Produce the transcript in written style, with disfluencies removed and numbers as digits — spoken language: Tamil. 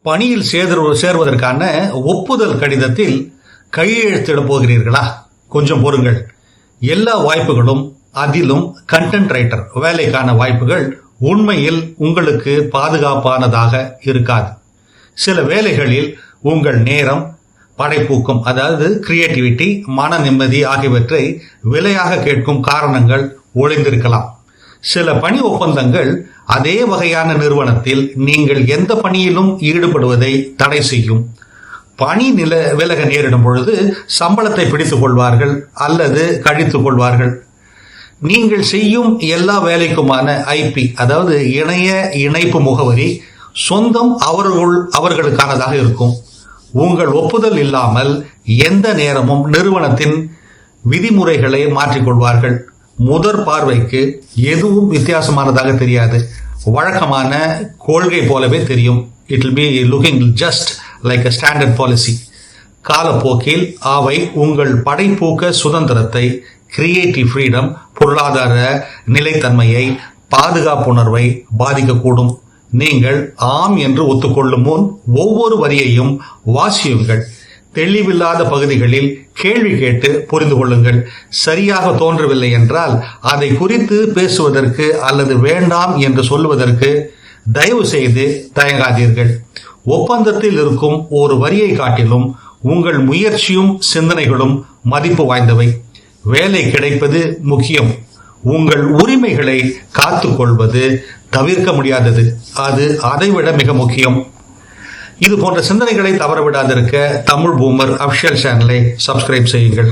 பணியில் சேர்வதற்கான ஒப்புதல் கடிதத்தில் கையெழுத்திட போகிறீர்களா? கொஞ்சம் பொறுங்கள். எல்லா வாய்ப்புகளும், அதிலும் கண்டென்ட் ரைட்டர் வேலைக்கான வாய்ப்புகள் உண்மையில் உங்களுக்கு பாதுகாப்பானதாக இருக்காது. சில வேலைகளில் உங்கள் நேரம், படைப்பூக்கம் அதாவது கிரியேட்டிவிட்டி, மன நிம்மதி ஆகியவற்றை விலையாக கேட்கும் காரணங்கள் ஒளிந்திருக்கலாம். சில பணி ஒப்பந்தங்கள் அதே வகையான நிறுவனத்தில் நீங்கள் எந்த பணியிலும் ஈடுபடுவதை தடை செய்யும். பணி விலக நேரிடும் பொழுது சம்பளத்தை பிடித்துக் கொள்வார்கள் அல்லது கழித்துக் கொள்வார்கள். நீங்கள் செய்யும் எல்லா வேலைக்குமான ஐபி அதாவது இணைய இணைப்பு முகவரி சொந்தம் அவர்களுக்கானதாக இருக்கும். உங்கள் ஒப்புதல் இல்லாமல் எந்த நேரமும் நிறுவனத்தின் விதிமுறைகளை மாற்றிக்கொள்வார்கள். முதற் பார்வைக்கு எதுவும் வித்தியாசமானதாக தெரியாது. வழக்கமான கொள்கை போலவே தெரியும். It will be looking just like a standard policy. காலப்போக்கில் அவை உங்கள் படைப்பூக்க சுதந்திரத்தை, கிரியேட்டிவ் ஃப்ரீடம், பொருளாதார நிலைத்தன்மையை, பாதுகாப்புணர்வை பாதிக்கக்கூடும். நீங்கள் ஆம் என்று ஒத்துக்கொள்ளும் முன் ஒவ்வொரு வரியையும் வாசியுங்கள். தெளிவில்லாத பகுதிகளில் கேள்வி கேட்டு புரிந்து கொள்ளுங்கள். சரியாக தோன்றவில்லை என்றால் அதை குறித்து பேசுவதற்கு அல்லது வேண்டாம் என்று சொல்லுவதற்கு தயவு செய்து தயங்காதீர்கள். ஒப்பந்தத்தில் இருக்கும் ஒரு வரியை காட்டிலும் உங்கள் முயற்சியும் சிந்தனைகளும் மதிப்பு வாய்ந்தவை. வேலை கிடைப்பது முக்கியம். உங்கள் உரிமைகளை காத்துக்கொள்வது தவிர்க்க முடியாதது. அது அதைவிட மிக முக்கியம். இது போன்ற சிந்தனைகளை தவறவிடாதிருக்க தமிழ் பூமர் அபிஷியல் சேனலை சப்ஸ்கிரைப் செய்யுங்கள்.